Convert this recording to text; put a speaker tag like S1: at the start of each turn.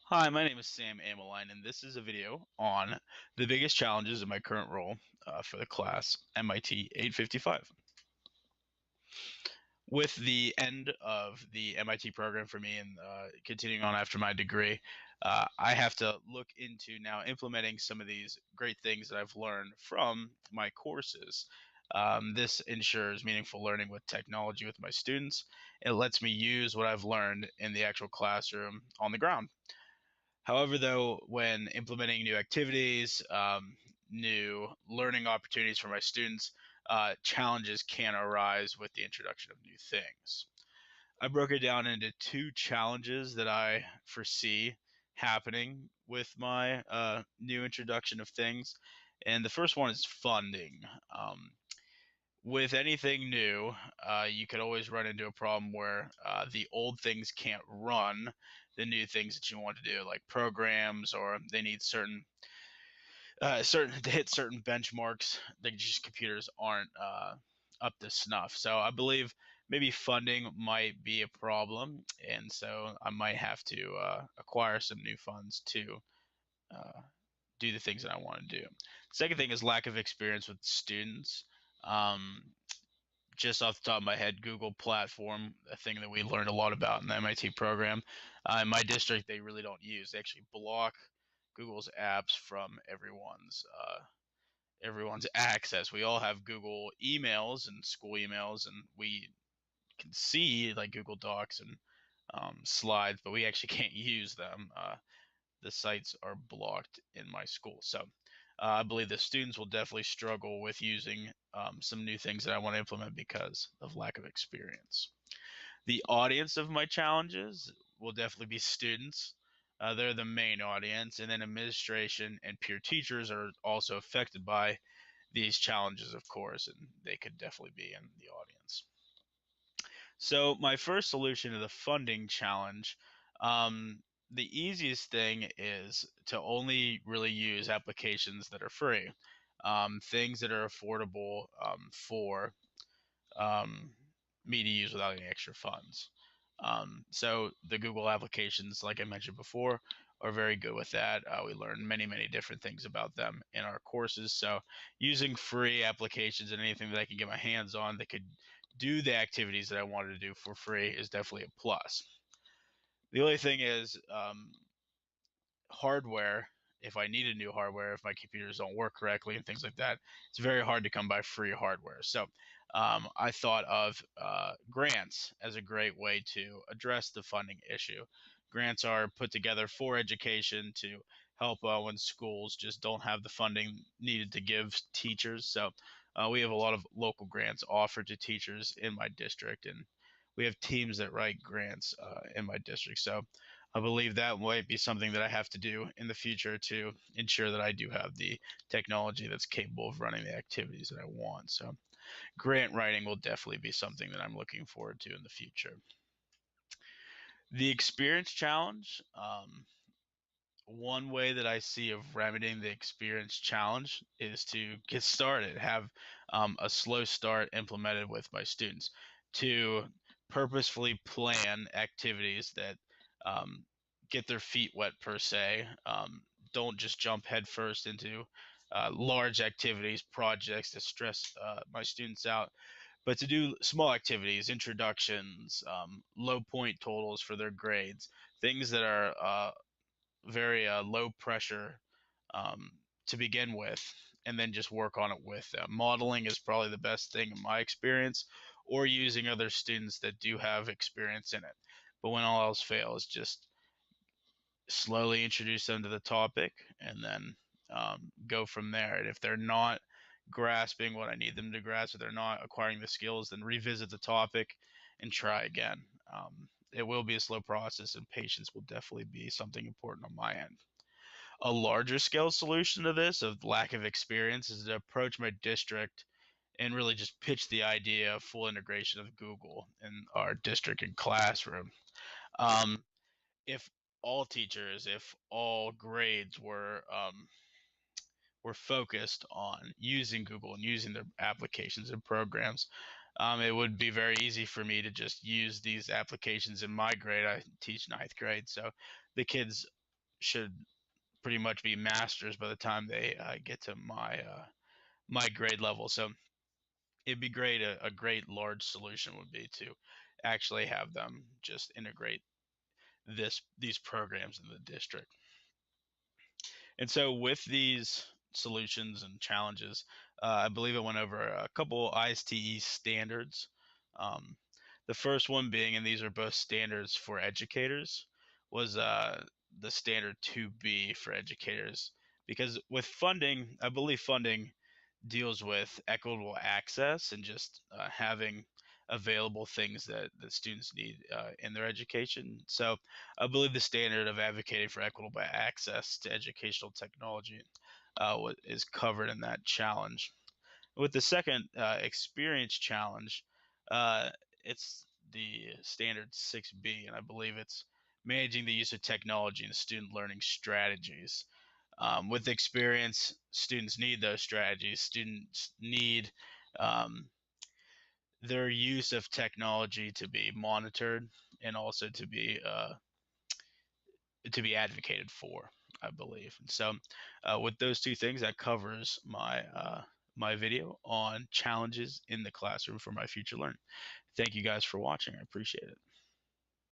S1: Hi, my name is Sam Ameline, and this is a video on the biggest challenges in my current role for the class MIT 855. With the end of the MIT program for me and continuing on after my degree, I have to look into now implementing some of these great things that I've learned from my courses. This ensures meaningful learning with technology with my students. It lets me use what I've learned in the actual classroom on the ground. However, though, when implementing new activities, new learning opportunities for my students, challenges can arise with the introduction of new things. I broke it down into two challenges that I foresee happening with my new introduction of things. And the first one is funding. With anything new, you could always run into a problem where the old things can't run the new things that you want to do, like programs, or they need certain to hit certain benchmarks. The just computers aren't up to snuff. So I believe maybe funding might be a problem, and so I might have to acquire some new funds to uh, do the things that I want to do. Second thing is lack of experience with students. Um, just off the top of my head, Google platform, a thing that we learned a lot about in the MIT program. In my district, they really don't use. They actually block Google's apps from everyone's access. We all have Google emails and school emails, and we can see like Google Docs and slides, but we actually can't use them. The sites are blocked in my school. So I believe the students will definitely struggle with using some new things that I want to implement because of lack of experience. The audience of my challenges will definitely be students. They're the main audience, and then administration and peer teachers are also affected by these challenges, of course, and they could definitely be in the audience. So, my first solution to the funding challenge, the easiest thing is to only really use applications that are free, things that are affordable for um, me to use without any extra funds. So the Google applications, like I mentioned before, are very good with that. We learn many, many different things about them in our courses. So using free applications and anything that I can get my hands on that could do the activities that I wanted to do for free is definitely a plus. The only thing is hardware. If I need a new hardware, if my computers don't work correctly and things like that, it's very hard to come by free hardware. So I thought of grants as a great way to address the funding issue. Grants are put together for education to help when schools just don't have the funding needed to give teachers. So we have a lot of local grants offered to teachers in my district, and we have teams that write grants in my district. So I believe that might be something that I have to do in the future to ensure that I do have the technology that's capable of running the activities that I want. So, grant writing will definitely be something that I'm looking forward to in the future. The experience challenge, one way that I see of remedying the experience challenge is to get started, have a slow start implemented with my students, to purposefully plan activities that um, get their feet wet, per se. Don't just jump headfirst into large activities, projects that stress my students out, but to do small activities, introductions, low point totals for their grades, things that are very low pressure to begin with, and then just work on it with them. Modeling is probably the best thing in my experience, or using other students that do have experience in it. But when all else fails, just slowly introduce them to the topic and then go from there. And if they're not grasping what I need them to grasp, if they're not acquiring the skills, then revisit the topic and try again. It will be a slow process, and patience will definitely be something important on my end. A larger scale solution to this of lack of experience is to approach my district and really just pitch the idea of full integration of Google in our district and classroom. Um, if all teachers, if all grades were focused on using Google and using their applications and programs, it would be very easy for me to just use these applications in my grade. I teach ninth grade, so the kids should pretty much be masters by the time they get to my grade level. So it'd be great. A great large solution would be to actually have them just integrate these programs in the district. And so with these solutions and challenges, I believe it went over a couple ISTE standards. Um, the first one being, and these are both standards for educators, was the standard 2B for educators. Because with funding, I believe funding deals with equitable access and just having available things that students need in their education. So I believe the standard of advocating for equitable access to educational technology is covered in that challenge. With the second experience challenge, uh, it's the standard 6B, and I believe it's managing the use of technology in student learning strategies. With experience, students need those strategies. Students need um, their use of technology to be monitored and also to be advocated for, I believe. And so, with those two things, that covers my video on challenges in the classroom for my future learning. Thank you guys for watching. I appreciate it.